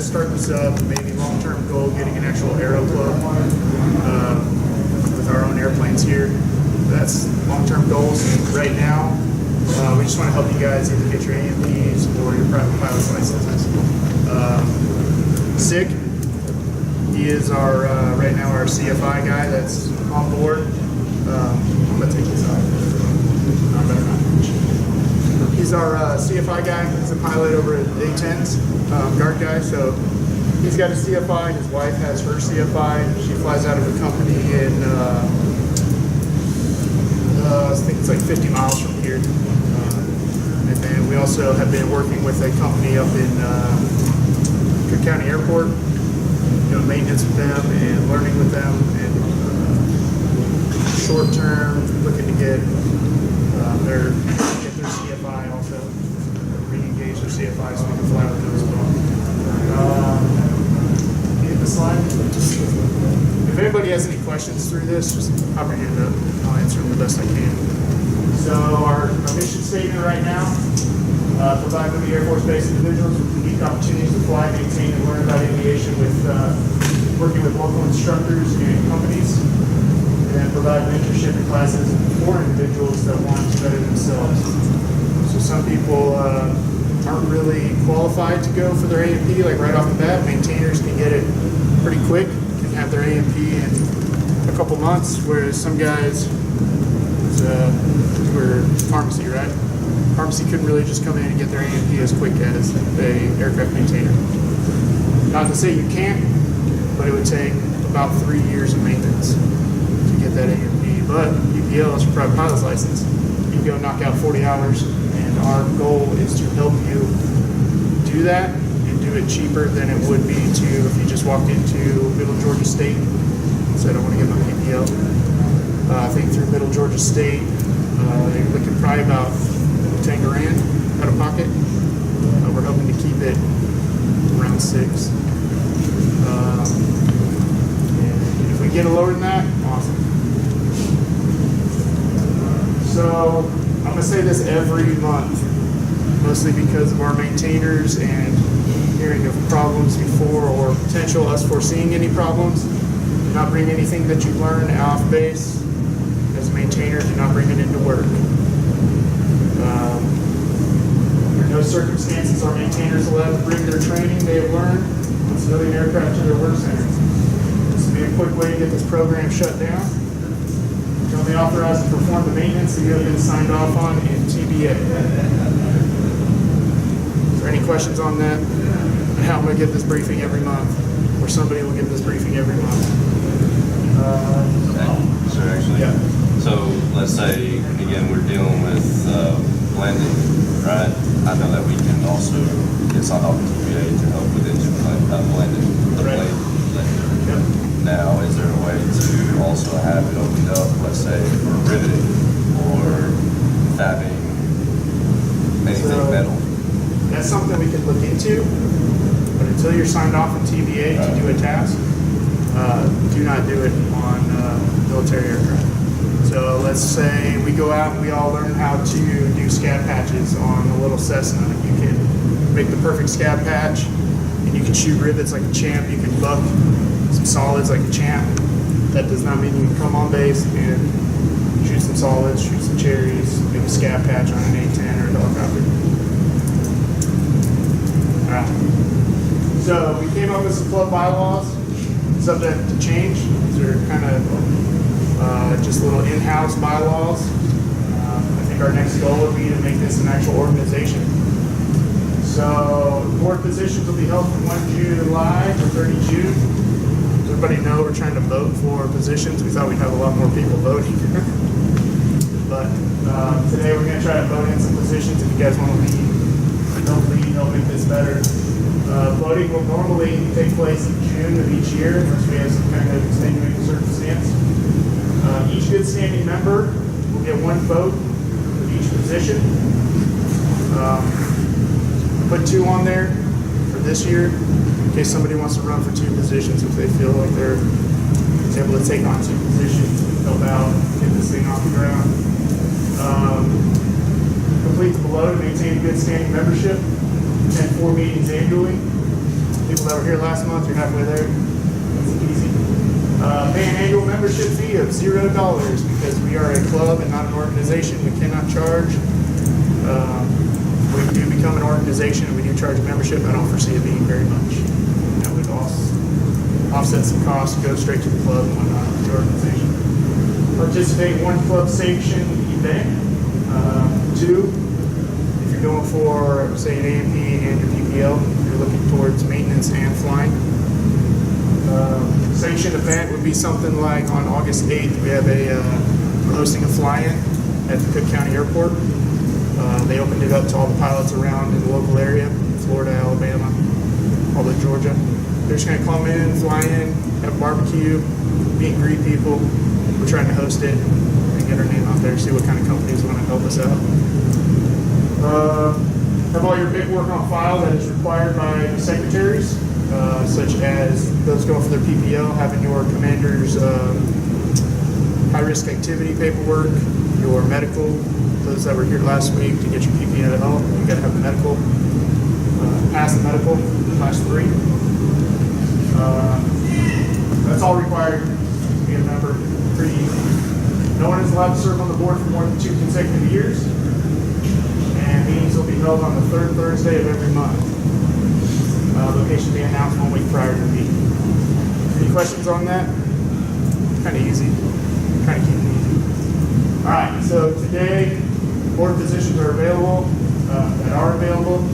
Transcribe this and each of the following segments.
start this up, maybe long-term goal, getting an actual aero club with our own airplanes here. That's long-term goals. Right now, we just want to help you guys either get your AMPs or your private pilot's licenses. Sig, he is our right now our CFI guy that's on board. I'm gonna take this off. No, I better not. He's our CFI guy. He's a pilot over at A-10s, guard guy. So he's got a CFI. His wife has her CFI. She flies out of a company in I think it's like 50 miles from here. And then we also have been working with a company up in Cook County Airport, doing maintenance with them and learning with them, and short term looking to get their CFI also, re-engage their CFI so we can fly with them as well. Hit the slide. If anybody has any questions through this, just pop your hand up. I'll answer them the best I can. So our mission statement right now, provide Navy Air Force Base individuals with unique opportunities to fly, maintain, and learn about aviation with working with local instructors and companies, and provide mentorship in classes for individuals that want to better themselves. So some people aren't really qualified to go for their A&P like right off the bat. Maintainers can get it pretty quick, can have their A&P in a couple months, whereas some guys were pharmacy, right? Pharmacy couldn't really just come in and get their A&P as quick as a aircraft maintainer. Not to say you can't, but it would take about 3 years of maintenance to get that A&P. But UPL is your private pilot's license. You can go knock out 40 hours, and our goal is to help you do that and do it cheaper than it would be to if you just walked into Middle Georgia State and said, I want to get my PPL. I think through Middle Georgia State, you're looking probably about 10 grand out of pocket. We're hoping to keep it around 6. And if we get it lower than that, awesome. So I'm gonna say this every month, mostly because of our maintainers and hearing of problems before or potential us foreseeing any problems. Do not bring anything that you learn off base as a maintainer. Do not bring it into work. Under no circumstances are maintainers allowed to bring their training they have learned on civilian aircraft to their work centers. This would be a quick way to get this program shut down. You're only authorized to perform the maintenance that you have been signed off on in TBA. Is there any questions on that? How I'm going to get this briefing every month, or somebody will get this briefing every month. Yeah. So let's say, again, we're dealing with blending, right? I know that we can also get signed off with TBA to help with engine blending. Right. Yep. Now, is there a way to also have it opened up, let's say, for riveting or fabbing, anything metal? That's something we could look into, but until you're signed off in TBA to do a task, do not do it on military aircraft. So let's say we go out and we all learn how to do scab patches on a little Cessna. You can make the perfect scab patch, and you can shoot rivets like a champ. You can buck some solids like a champ. That does not mean you can come on base and shoot some solids, shoot some cherries, make a scab patch on an A-10 or a helicopter. Alright. So we came up with some club bylaws, subject to change. These are kind of just little in-house bylaws. I think our next goal would be to make this an actual organization. So board positions will be held from 1 July to 30 June. Does everybody know we're trying to vote for positions? We thought we'd have a lot more people voting. But today we're going to try to vote in some positions. If you guys want to help make this better. Voting will normally take place in June of each year, unless we have some kind of extenuating circumstance. Each good standing member will get 1 vote for each position. Put 2 on there for this year, in case somebody wants to run for 2 positions if they feel like they're able to take on 2 positions, help out, get this thing off the ground. Complete the below to maintain good standing membership. Attend 4 meetings annually. People that were here last month, you're halfway there. That's easy. Pay an annual membership fee of $0 because we are a club and not an organization. We cannot charge. We do become an organization and we do charge a membership. I don't foresee it being very much. That would offset some costs, go straight to the club and whatnot, the organization. Participate in one club sanctioned event. 2, if you're going for, say, an AMP and your PPL, you're looking towards maintenance and flying. Sanctioned event would be something like on August 8th, we're hosting a fly-in at the Cook County Airport. They opened it up to all the pilots around in the local area, Florida, Alabama, all the Georgia. They're just gonna come in, fly in, have a barbecue, meet and greet people. We're trying to host it and get our name out there, see what kind of companies want to help us out. Have all your paperwork on file that is required by the secretaries, such as those going for their PPL, having your commander's high-risk activity paperwork, your medical, those that were here last week to get your PPL, you gotta have the medical, pass the medical, class 3. That's all required to be a member, pretty easy. No one is allowed to serve on the board for more than 2 consecutive years, and meetings will be held on the 3rd Thursday of every month. Location will be announced 1 week prior to the meeting. Any questions on that? Kind of easy. Kind of keep it easy. All right, so today, board positions are available, that are available.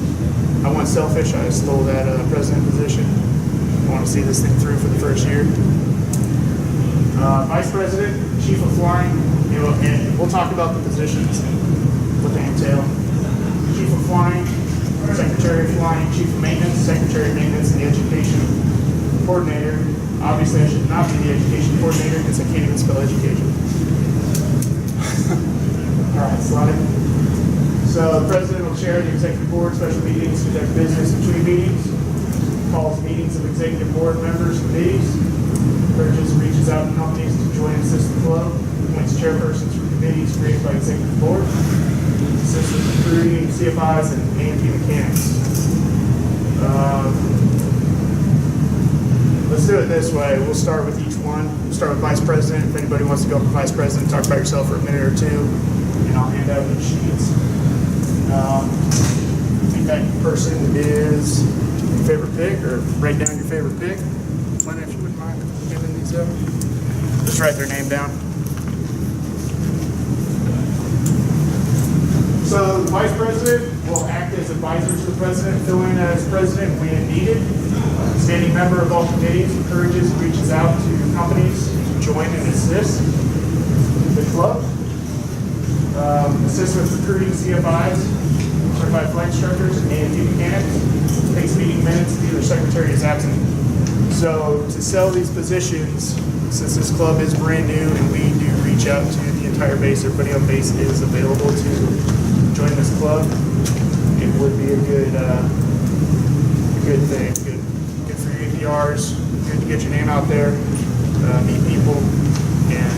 I went selfish. I stole that president position. I want to see this thing through for the first year. Vice President, Chief of Flying, and we'll talk about the positions and what they entail. Chief of Flying, Secretary of Flying, Chief of Maintenance, Secretary of Maintenance, and the Education Coordinator. Obviously, I should not be the Education Coordinator because I can't even spell education. All right, slide. So the President will chair the Executive Board special meetings, conduct business between meetings, calls meetings of Executive Board members, committees, encourages and reaches out to companies to join and assist the club, appoints chairpersons for committees created by Executive Board, assists with recruiting CFIs and AMP mechanics. Let's do it this way. We'll start with each one. We'll start with Vice President. If anybody wants to go for Vice President, talk about yourself for a minute or 2, and I'll hand out each sheets. I think that person is your favorite pick, or write down your favorite pick. If you wouldn't mind giving these up. Just write their name down. So the Vice President will act as advisor to the President, fill in as President when needed. Standing member of all committees, encourages and reaches out to companies to join and assist the club. Assists with recruiting CFIs, certified flight instructors, and AMP mechanics. Takes meeting minutes if either secretary is absent. So to sell these positions, since this club is brand new and we do reach out to the entire base, everybody on base is available to join this club, it would be a good thing. Good for your APRs, good to get your name out there, meet people, and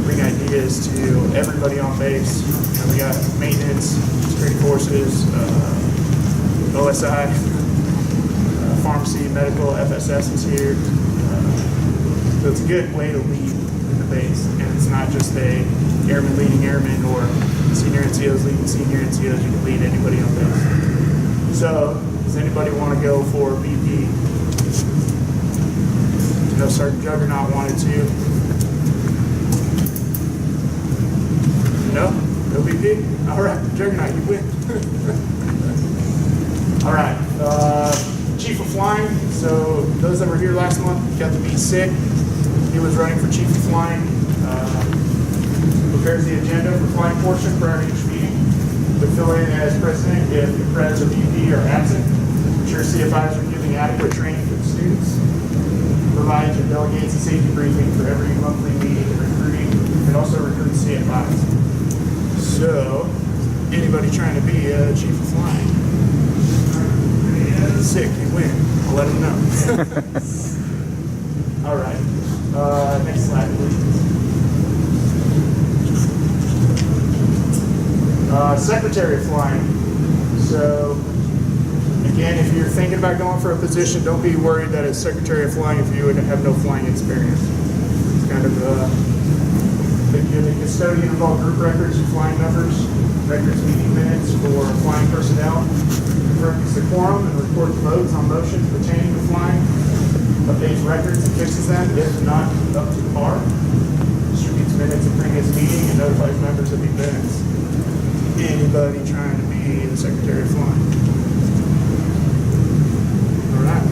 bring ideas to everybody on base. And we got maintenance, security forces, OSI, pharmacy, medical, FSS is here. So it's a good way to lead in the base. And it's not just a airman leading airman or senior NCOs leading senior NCOs. You can lead anybody on base. So does anybody want to go for BP? I know Sergeant Juggernaut wanted to. No? No BP? All right, Juggernaut, you win. All right, Chief of Flying. So those that were here last month got to be sick. He was running for Chief of Flying. Prepares the agenda for flying portion prior to each meeting. Would fill in as president if the pres or VP are absent. Ensure CFIs are giving adequate training for the students. Provides or delegates a safety briefing for every monthly meeting and recruiting. And also recruits CFIs. So, anybody trying to be a Chief of Flying? Sick, you win. I'll let them know. All right. Next slide, please. Secretary of Flying. So, again, if you're thinking thinking about going for a position, don't be worried that as Secretary of Flying if you would have no flying experience. It's kind of the custodian of all group records for flying members, records meeting minutes for flying personnel, confirms the quorum and records votes on motions pertaining to flying, updates records and fixes them if not up to par, distributes minutes of previous meeting and notifies members of events. Anybody trying to be the Secretary of Flying. All right.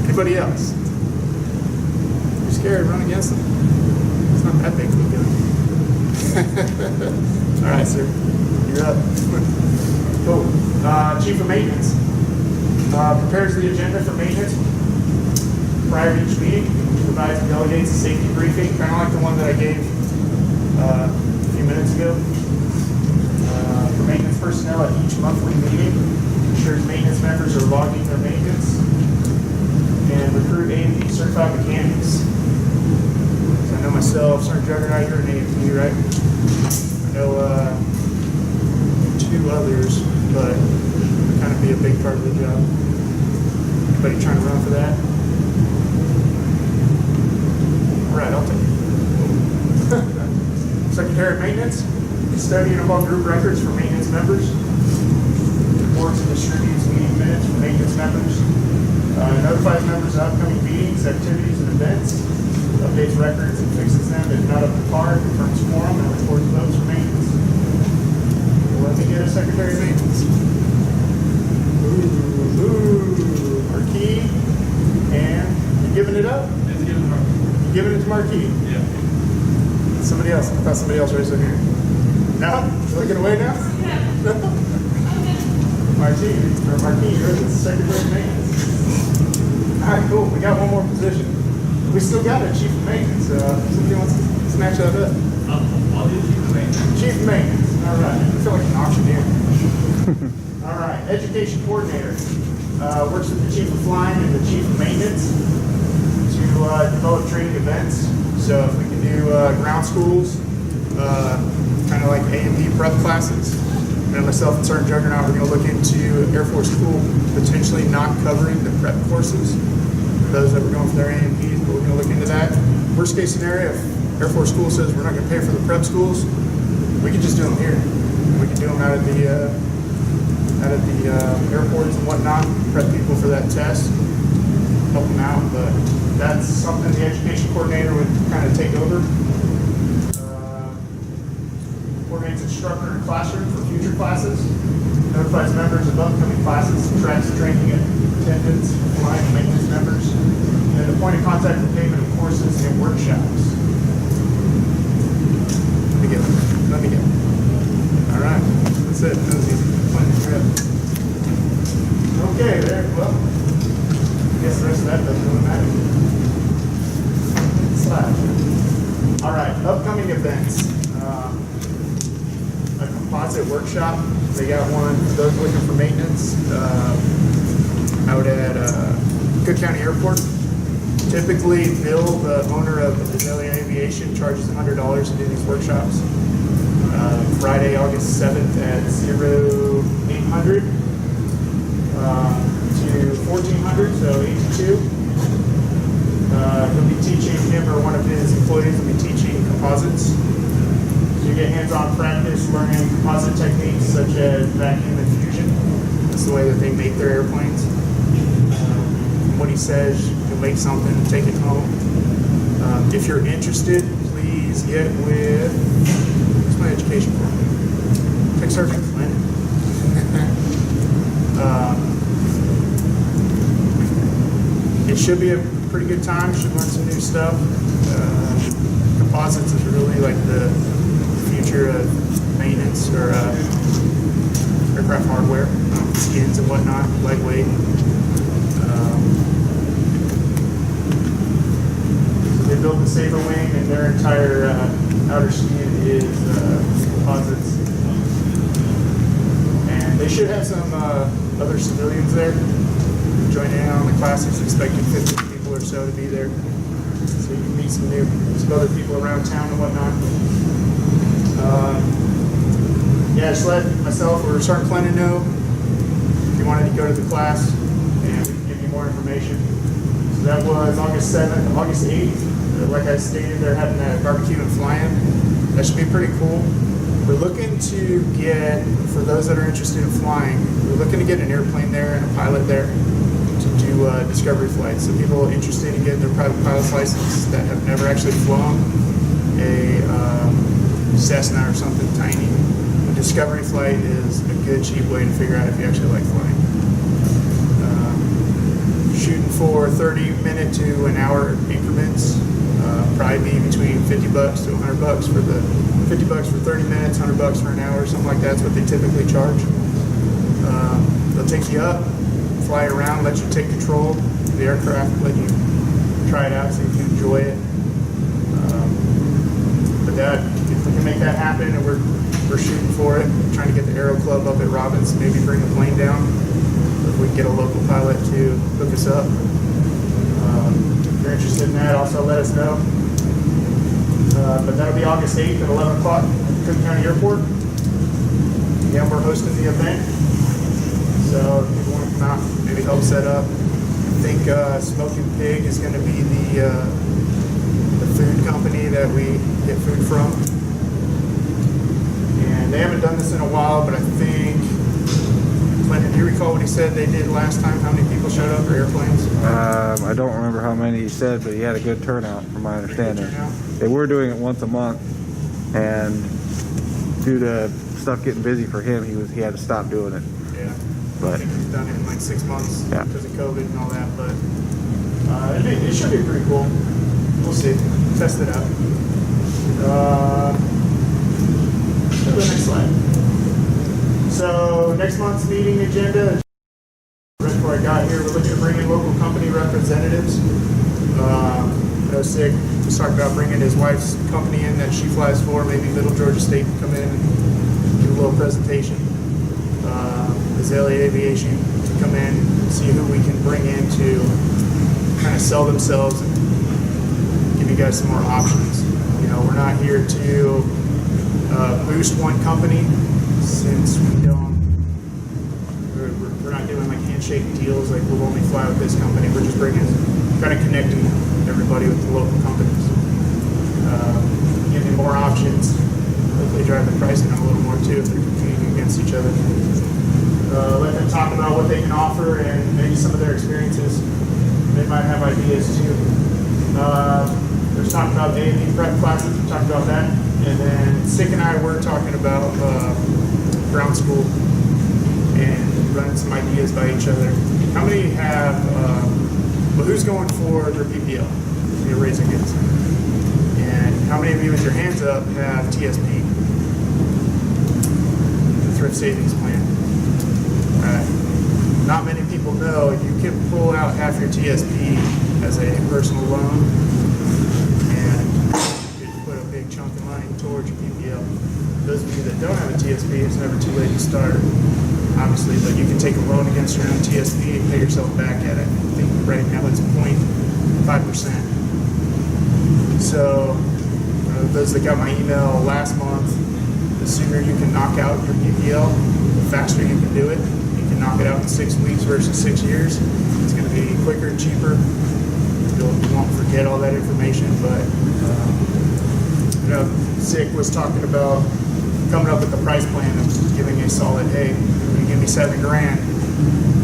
Anybody else? You're scared, run against them. It's not that big of a gun. All right, sir. You're up. Cool. Chief of Maintenance. Prepares the agenda for maintenance prior to each meeting. Provides and delegates a safety briefing, kind of like the one that I gave a few minutes ago. For maintenance personnel at each monthly meeting. Ensures maintenance members are logging their maintenance. And recruit A&P certified mechanics. So I know myself, Sergeant Juggernaut, you're an A&P, right? I know two others, but it kind of be a big part of the job. Anybody trying to run for that? All right, I'll take it. Secretary of Maintenance, custodian of all group records for maintenance members. Reports and distributes meeting minutes for maintenance members. Notifies members of upcoming meetings, activities, and events. Updates records and fixes them if not up to par. Confirms quorum and records votes for maintenance. Well, let me get a Secretary of Maintenance. Ooh, Marquis. And you giving it up? It's given her. You giving it to Marquis? Yeah. Somebody else. I thought somebody else raised their hand. No? Looking away now? No? Marquis, you're the Secretary of Maintenance. All right, cool. We got one more position. We still got a Chief of Maintenance. Somebody wants to snatch that up. I'll do Chief of Maintenance. Chief of Maintenance. All right. I feel like an auctioneer. All right. Education Coordinator. Works with the Chief of Flying and the Chief of Maintenance to develop training events. So if we can do ground schools, kind of like A&P prep classes. And myself and Sergeant Juggernaut, we're going to look into Air Force School potentially not covering the prep courses for those that were going for their A&Ps, but we're going to look into that. Worst case scenario, if Air Force School says we're not going to pay for the prep schools, we can just do them here. We can do them out at the airports and whatnot, prep people for that test, help them out. But that's something the education coordinator would kind of take over. Coordinates instructor in classroom for future classes, notifies members of upcoming classes, tracks training attendance, flying and maintenance members, and a point of contact for payment of courses and workshops. Let me get. All right, that's it. That was easy. Plan the trip. Okay, there. Well, I guess the rest of that doesn't really matter. Slash. All right, upcoming events. A composite workshop. They got one for those looking for maintenance out at Cook County Airport. Typically, Bill, the owner of Aviation, charges $100 to do these workshops. Friday, August 7th at 0800 to 1400, so 8 to 2. He'll be teaching, him or one of his employees will be teaching composites. You get hands-on practice learning composite techniques such as vacuum and fusion. That's the way that they make their airplanes. What he says, you'll make something, take it home. If you're interested, please get with, who's my education program? Tech Sergeant Glenn. It should be a pretty good time. You should learn some new stuff. Composites is really like the future of maintenance or aircraft hardware, skins and whatnot, lightweight. They built the Saber Wing, and their entire outer skin is composites. And they should have some other civilians there joining in on the classes, expecting 50 people or so to be there. So you can meet some other people around town and whatnot. Yeah, just let myself or Sergeant Clennon know if you wanted to go to the class, and we can get August 7th, August 8th. Like I stated, they're having a barbecue and fly-in. That should be pretty cool. We're looking to get, for those that are interested in flying, we're looking to get an airplane there and a pilot there to do discovery flights. So people interested in getting their private pilot's license that have never actually flown a Cessna or something tiny. A discovery flight is a good, cheap way to figure out if you actually like flying. Shooting for 30-minute to an hour increments. Probably be between $50 to $100 for the $50 for 30 minutes, $100 for an hour, something like that's what they typically charge. They'll take you up, fly around, let you take control of the aircraft, let you try it out, see if you enjoy it. But that, if we can make that happen, and we're shooting for it, trying to get the Aero Club up at Robbins, maybe bring a plane down. If we can get a local pilot to hook us up. If you're interested in that, also let us know. But that'll be August 8th at 11 o'clock at Cook County Airport. Again, we're hosting the event. So if people want to come out, maybe help set up. I think Smoking Pig is going to be the food company that we get food from. And they haven't done this in a while, but I think, Clinton, do you recall what he said they did last time? How many people showed up for airplanes? I don't remember how many he said, but he had a good turnout from my understanding. They were doing it once a month, and due to stuff getting busy for him, he had to stop doing it. Yeah. But I think he's done it in like 6 months Yeah. because of COVID and all that, but it should be pretty cool. We'll see. Test it out. Go to the next slide. So next month's meeting agenda, right before I got here, we're looking to bring in local company representatives. Sick was talking about bringing his wife's company in that she flies for, maybe Middle Georgia State can come in and do a little presentation. Azalea Aviation to come in and see who we can bring in to kind of sell themselves and give you guys some more options. You know, we're not here to boost one company, since we're not doing like handshake deals, like we'll only fly with this company. We're just kind of connecting everybody with the local companies, giving more options. Hopefully drive the pricing up a little more too if they're competing against each other. Let them talk about what they can offer and maybe some of their experiences. They might have ideas too. There's talking about A&E prep classes. We talked about that. And then Stick and I were talking about ground school and running some ideas by each other. How many have, who's going for their PPL? You're raising hands. And how many of you with your hands up have TSP? The Thrift Savings Plan. Alright. Not many people know you can pull out half your TSP as a personal loan and put a big chunk of money towards your PPL. Those of you that don't have a TSP, it's never too late to start, obviously, but you can take a loan against your own TSP and pay yourself back at it. I think right now it's 0.5%. So, those that got my email last month, the sooner you can knock out your PPL, the faster you can do it. You can knock it out in 6 weeks versus 6 years. It's going to be quicker and cheaper. You won't forget all that information, but Zick was talking about coming up with a price plan of giving a solid, hey, when you give me $7,000,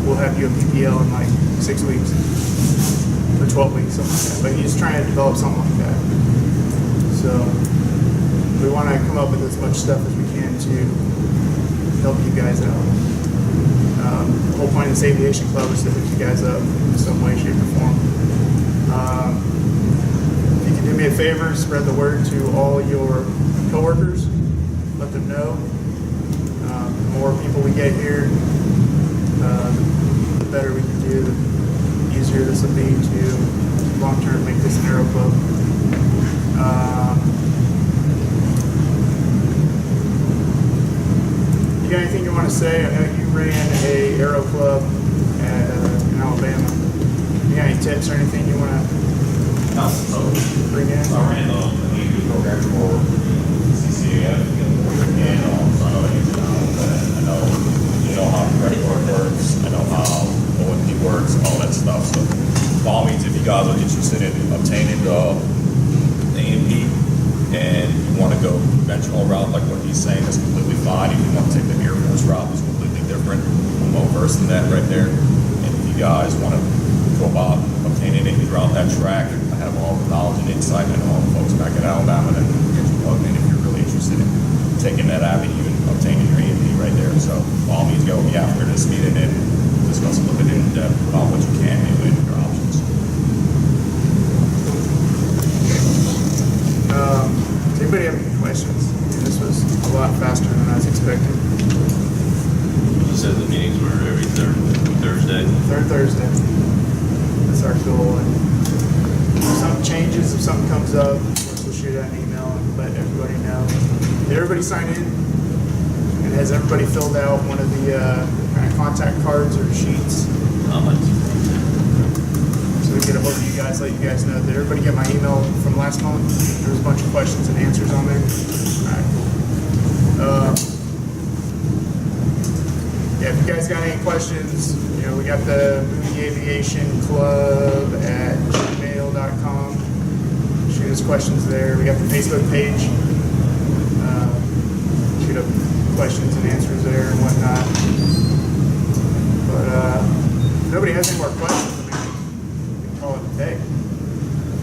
we'll have you a PPL in like 6 weeks or 12 weeks, something like that. But he's trying to develop something like that. So we want to come up with as much stuff as we can to help you guys out. The whole point of this aviation club is to hook you guys up in some way, shape, or form. If you can do me a favor, spread the word to all your coworkers. Let them know. The more people we get here, the better we can do, the easier this will be to long-term make this an Aero Club. You got anything you want to say? I know you ran a Aero Club in Alabama. You got any tips or anything you want to bring in? I ran the EV program for CCAF, and so I know the ins and outs of that. I know how credit card works. I know how OMP works, all that stuff. So by all means, if you guys are interested in the A&P and you want to go conventional route like what he's saying, that's completely fine. If you want to take the Air Force route, it's completely different. I'm well versed in that right there. And if you guys want to go about obtaining anything throughout that track, I have all the knowledge and insight and all the folks back at Alabama that can get you plugged in if you're really interested in taking that avenue and obtaining your A&P right there. So by all means, go me after this meeting and discuss a little bit in depth about what you can do and your options. Does anybody have any questions? This was a lot faster than I was expecting. You said the meetings were every Thursday. Third Thursday. That's our goal. And if something changes, if something comes up, of course we'll shoot out an email and let everybody know. Did everybody sign in? And has everybody filled out one of the kind of contact cards or sheets? So we get a hold of you guys, let you guys know. Did everybody get my email from last month? There was a bunch of questions and answers on there. All right, cool. Yeah, if you guys got any questions, you know, we got the Movie Aviation Club at gmail.com. Shoot us questions there. We got the Facebook page. Shoot up questions and answers there and whatnot. But if nobody has any more questions, I mean, we can call it a day.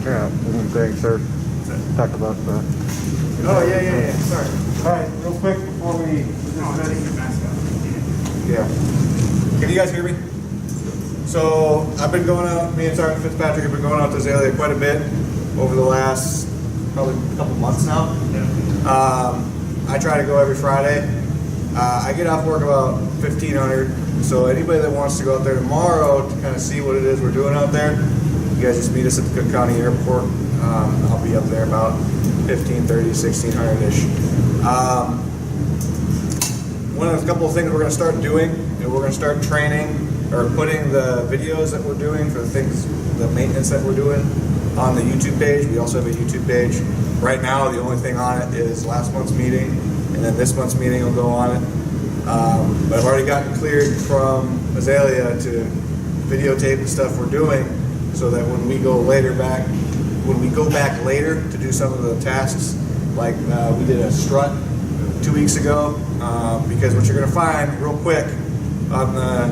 Yeah, one thing, sir. Talk about the. Oh, yeah. Sorry. All right, real quick before we. No, I'm taking your mask off. Yeah. Can you guys hear me? So I've been going out, me and Sergeant Fitzpatrick have been going out to Azalea quite a bit over the last probably a couple months now. Yeah. I try to go every Friday. I get off work about 1500. So anybody that wants to go out there tomorrow to kind of see what it is we're doing out there, you guys just meet us at the Cook County Airport. I'll be up there about 1530, 1600-ish. One of the couple of things we're going to start doing, and we're going to start training or putting the videos that we're doing for the things, the maintenance that we're doing on the YouTube page. We also have a YouTube page. Right now, the only thing on it is last month's meeting, and then this month's meeting will go on it. But I've already gotten cleared from Azalea to videotape the stuff we're doing, so that when we go back later to do some of the tasks, like we did a strut 2 weeks ago, because what you're going to find real quick on the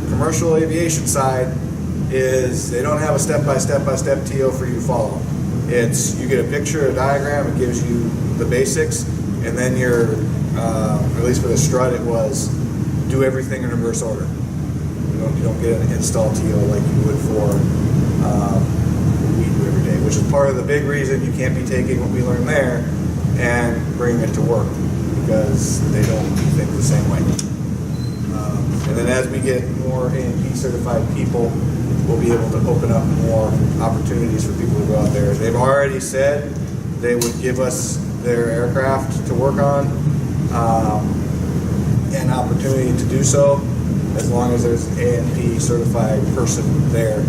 commercial aviation side is they don't have a step-by-step TO for you to follow. It's you get a picture, a diagram, it gives you the basics, and then you're, at least for the strut, it was do everything in reverse order. You don't get an install TO like you would for we do every day, which is part of the big reason you can't be taking what we learned there and bringing it to work, because they don't do things the same way. And then as we get more A&P certified people, we'll be able to open up more opportunities for people to go out there. They've already said they would give us their aircraft to work on, an opportunity to do so, as long as there's an A&P certified person there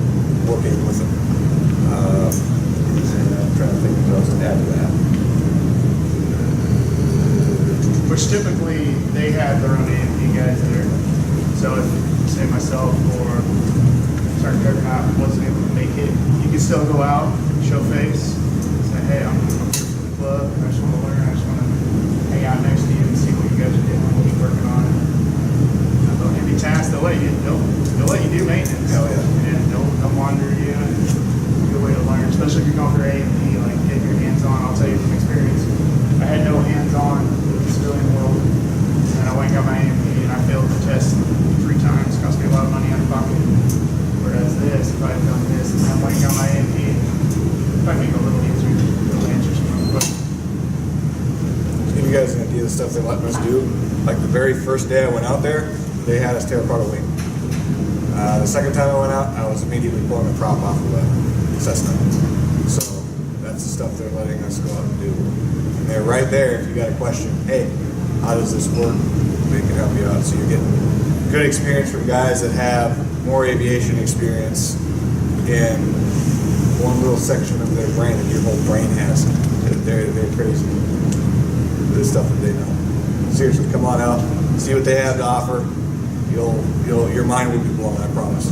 working with them. And I'm trying to think of what else to add to that. Which typically they have their own A&P guys there. So if, say myself or Sergeant Juggernaut wasn't able to make it, you can still go out, show face, say, hey, I'm here for the club, I just want to learn, I just want to hang out next to you and see what you guys are doing, what you're working on. And they'll give you tasks, they'll let you do maintenance. Hell yeah. And they'll monitor you, and it's a good way to learn, especially if you're going for A&P, like getting your hands on. I'll tell you from experience, I had no hands on with the civilian world, and I went and got my A&P, and I failed the test 3 times, cost me a lot of money out of pocket. Whereas this, if I had done this, and I went and got my A&P, it might make it a little easier to answer some of the questions. To give you guys an idea of the stuff they let us do, like the very first day I went out there, they had us tear apart a wing. The second time I went out, I was immediately pulling a prop off of a Cessna. So that's the stuff they're letting us go out and do. And they're right there if you got a question, hey, how does this work? They can help you out. So you're getting good experience from guys that have more aviation experience in one little section of their brain that your whole brain has. They're crazy. The stuff that they know. Seriously, come on out, see what they have to offer. Your mind will be blown, I promise.